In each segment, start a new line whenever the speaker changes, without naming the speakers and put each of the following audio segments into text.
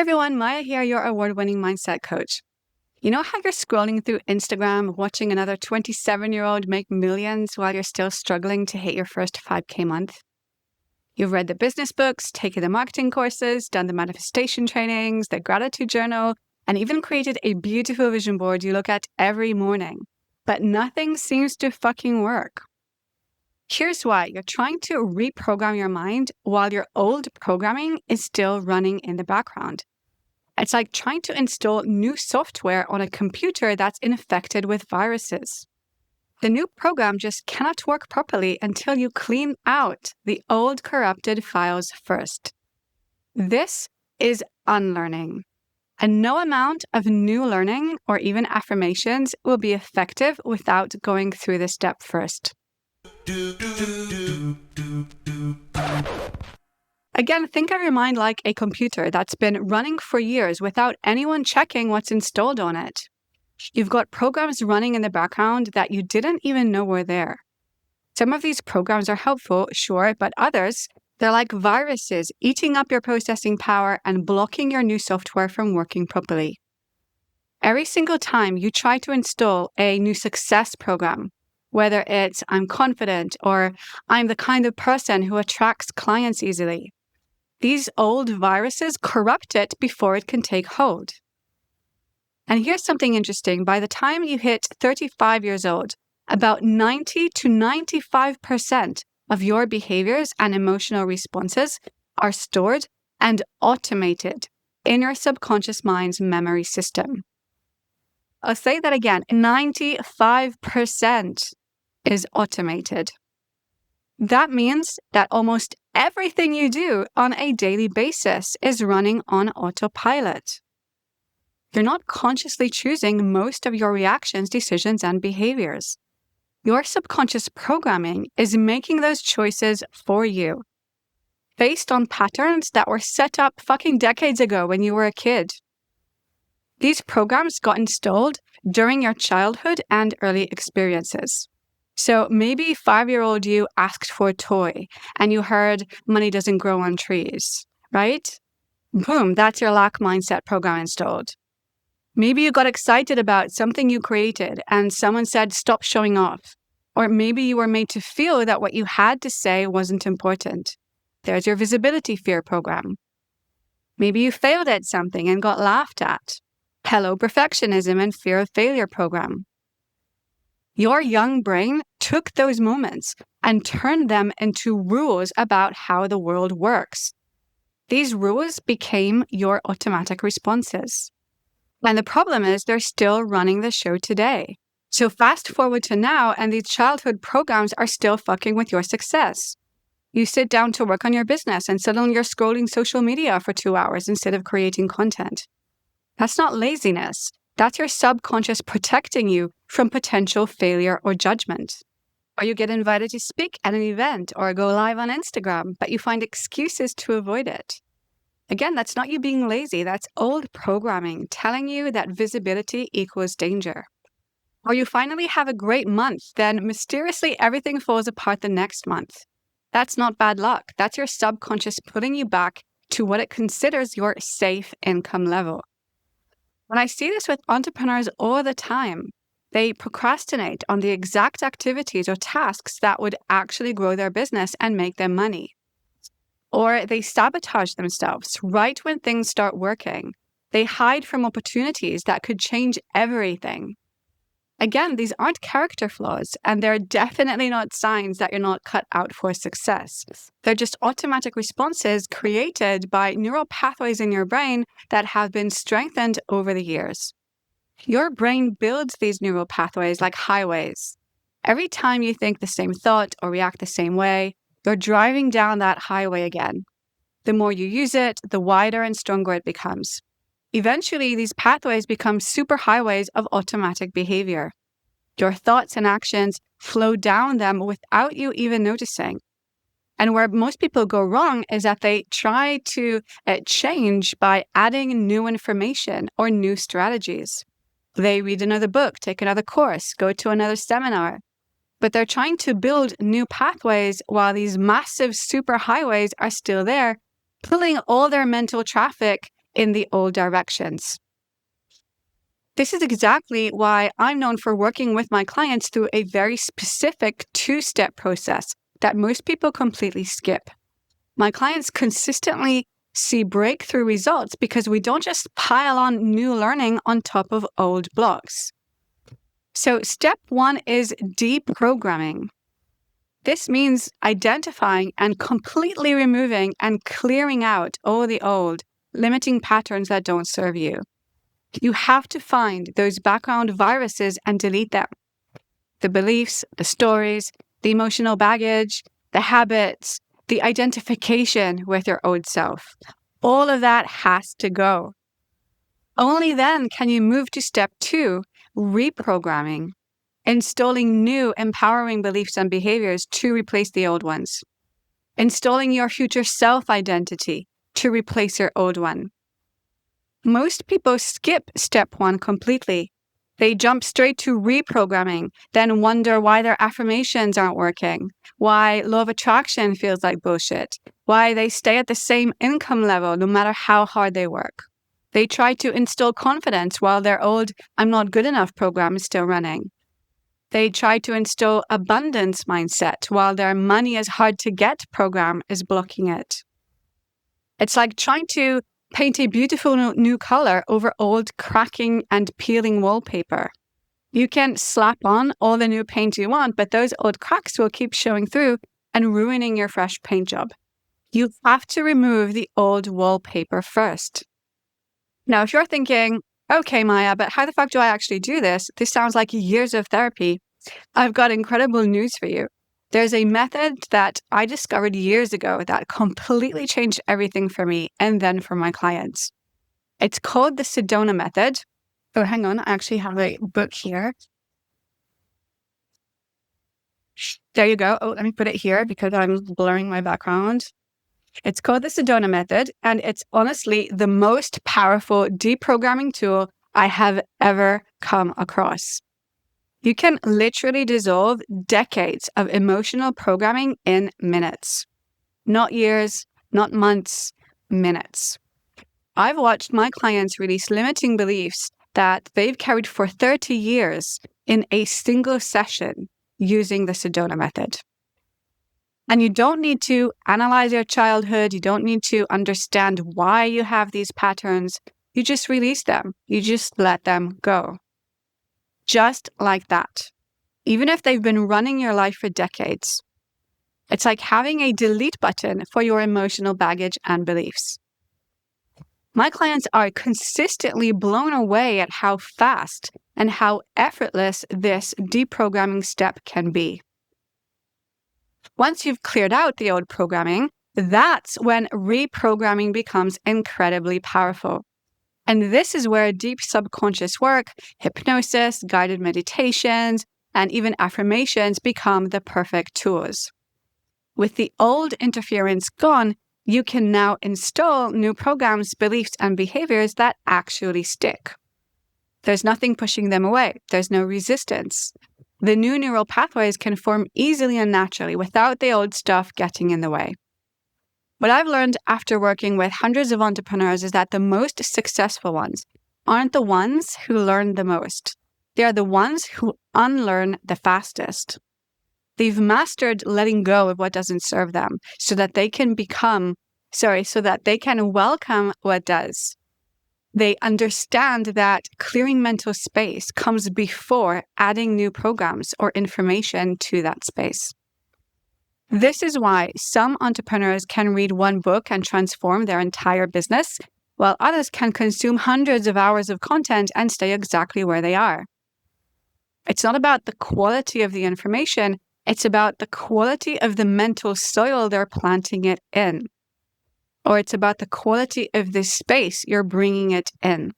Everyone, Maya here, your award-winning mindset coach. You know how you're scrolling through Instagram, watching another 27-year-old make millions while you're still struggling to hit your first 5K month? You've read the business books, taken the marketing courses, done the manifestation trainings, the gratitude journal, and even created a beautiful vision board you look at every morning. But nothing seems to fucking work. Here's why. You're trying to reprogram your mind while your old programming is still running in the background. It's like trying to install new software on a computer that's infected with viruses. The new program just cannot work properly until you clean out the old corrupted files first. This is unlearning. And no amount of new learning or even affirmations will be effective without going through this step first. Again, think of your mind like a computer that's been running for years without anyone checking what's installed on it. You've got programs running in the background that you didn't even know were there. Some of these programs are helpful, sure, but others, they're like viruses eating up your processing power and blocking your new software from working properly. Every single time you try to install a new success program, whether it's I'm confident or I'm the kind of person who attracts clients easily, these old viruses corrupt it before it can take hold. And here's something interesting. By the time you hit 35 years old, about 90 to 95% of your behaviors and emotional responses are stored and automated in your subconscious mind's memory system. I'll say that again, 95% is automated. That means that almost everything you do on a daily basis is running on autopilot. You're not consciously choosing most of your reactions, decisions, and behaviors. Your subconscious programming is making those choices for you, based on patterns that were set up fucking decades ago when you were a kid. These programs got installed during your childhood and early experiences. So maybe 5-year-old you asked for a toy and you heard money doesn't grow on trees, right? Boom, that's your lack mindset program installed. Maybe you got excited about something you created and someone said, stop showing off. Or maybe you were made to feel that what you had to say wasn't important. There's your visibility fear program. Maybe you failed at something and got laughed at. Hello, perfectionism and fear of failure program. Your young brain took those moments and turned them into rules about how the world works. These rules became your automatic responses. And the problem is they're still running the show today. So fast forward to now, and these childhood programs are still fucking with your success. You sit down to work on your business and suddenly you're scrolling social media for 2 hours instead of creating content. That's not laziness. That's your subconscious protecting you from potential failure or judgment. Or you get invited to speak at an event or go live on Instagram, but you find excuses to avoid it. Again, that's not you being lazy. That's old programming telling you that visibility equals danger. Or you finally have a great month, then mysteriously everything falls apart the next month. That's not bad luck. That's your subconscious putting you back to what it considers your safe income level. When I see this with entrepreneurs all the time, they procrastinate on the exact activities or tasks that would actually grow their business and make them money. Or they sabotage themselves right when things start working. They hide from opportunities that could change everything. Again, these aren't character flaws, and they're definitely not signs that you're not cut out for success. They're just automatic responses created by neural pathways in your brain that have been strengthened over the years. Your brain builds these neural pathways like highways. Every time you think the same thought or react the same way, you're driving down that highway again. The more you use it, the wider and stronger it becomes. Eventually, these pathways become super highways of automatic behavior. Your thoughts and actions flow down them without you even noticing. And where most people go wrong is that they try to change by adding new information or new strategies. They read another book, take another course, go to another seminar. But they're trying to build new pathways while these massive superhighways are still there, pulling all their mental traffic in the old directions. This is exactly why I'm known for working with my clients through a very specific 2-step process that most people completely skip. My clients consistently see breakthrough results because we don't just pile on new learning on top of old blocks. So step 1 is deprogramming. This means identifying and completely removing and clearing out all the old, limiting patterns that don't serve you. You have to find those background viruses and delete them. The beliefs, the stories, the emotional baggage, the habits, the identification with your old self. All of that has to go. Only then can you move to step 2, reprogramming, installing new empowering beliefs and behaviors to replace the old ones, installing your future self-identity to replace your old one. Most people skip step 1 completely. They jump straight to reprogramming, then wonder why their affirmations aren't working, why law of attraction feels like bullshit, why they stay at the same income level no matter how hard they work. They try to instill confidence while their old "I'm not good enough" program is still running. They try to instill abundance mindset while their money is hard to get program is blocking it. It's like trying to paint a beautiful new color over old cracking and peeling wallpaper. You can slap on all the new paint you want, but those old cracks will keep showing through and ruining your fresh paint job. You have to remove the old wallpaper first. Now, if you're thinking, okay, Maya, but how the fuck do I actually do this? This sounds like years of therapy. I've got incredible news for you. There's a method that I discovered years ago that completely changed everything for me and then for my clients. It's called the Sedona Method. Oh, hang on. I actually have a book here. There you go. Oh, let me put it here because I'm blurring my background. It's called the Sedona Method, and it's honestly the most powerful deprogramming tool I have ever come across. You can literally dissolve decades of emotional programming in minutes. Not years, not months, minutes. I've watched my clients release limiting beliefs that they've carried for 30 years in a single session using the Sedona Method. And you don't need to analyze your childhood. You don't need to understand why you have these patterns. You just release them. You just let them go. Just like that. Even if they've been running your life for decades. It's like having a delete button for your emotional baggage and beliefs. My clients are consistently blown away at how fast and how effortless this deprogramming step can be. Once you've cleared out the old programming, that's when reprogramming becomes incredibly powerful. And this is where deep subconscious work, hypnosis, guided meditations, and even affirmations become the perfect tools. With the old interference gone, you can now install new programs, beliefs, and behaviors that actually stick. There's nothing pushing them away. There's no resistance. The new neural pathways can form easily and naturally without the old stuff getting in the way. What I've learned after working with hundreds of entrepreneurs is that the most successful ones aren't the ones who learn the most. They are the ones who unlearn the fastest. They've mastered letting go of what doesn't serve them so that they can welcome what does. They understand that clearing mental space comes before adding new programs or information to that space. This is why some entrepreneurs can read one book and transform their entire business, while others can consume hundreds of hours of content and stay exactly where they are. It's not about the quality of the information, it's about the quality of the mental soil they're planting it in. Or it's about the quality of the space you're bringing it in.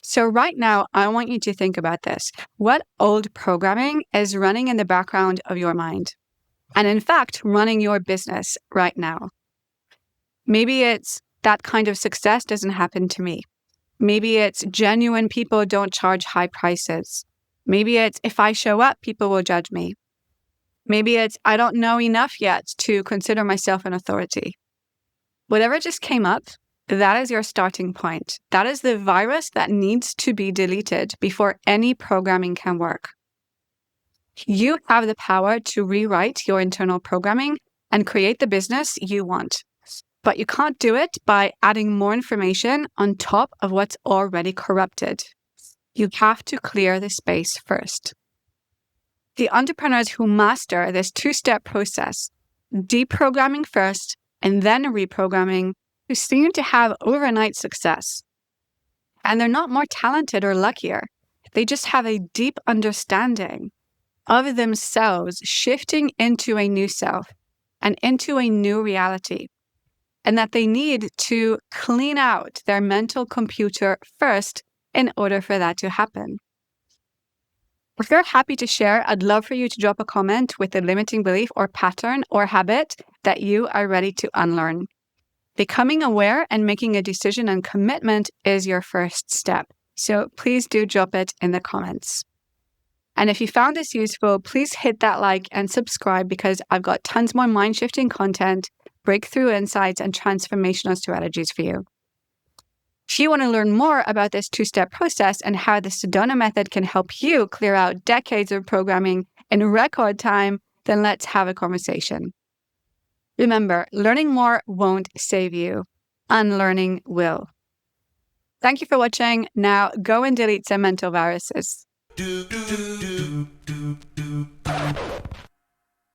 So right now, I want you to think about this. What old programming is running in the background of your mind? And in fact, running your business right now. Maybe it's that kind of success doesn't happen to me. Maybe it's genuine people don't charge high prices. Maybe it's if I show up, people will judge me. Maybe it's I don't know enough yet to consider myself an authority. Whatever just came up, That is your starting point. That is the virus that needs to be deleted before any programming can work. You have the power to rewrite your internal programming and create the business you want. But you can't do it by adding more information on top of what's already corrupted. You have to clear the space first. The entrepreneurs who master this two-step process, deprogramming first and then reprogramming, who seem to have overnight success. And they're not more talented or luckier. They just have a deep understanding of themselves shifting into a new self and into a new reality, and that they need to clean out their mental computer first in order for that to happen. If you're happy to share, I'd love for you to drop a comment with a limiting belief or pattern or habit that you are ready to unlearn. Becoming aware and making a decision and commitment is your first step. So please do drop it in the comments. And if you found this useful, please hit that like and subscribe because I've got tons more mind-shifting content, breakthrough insights, and transformational strategies for you. If you want to learn more about this two-step process and how the Sedona Method can help you clear out decades of programming in record time, then let's have a conversation. Remember, learning more won't save you. Unlearning will. Thank you for watching. Now go and delete some mental viruses.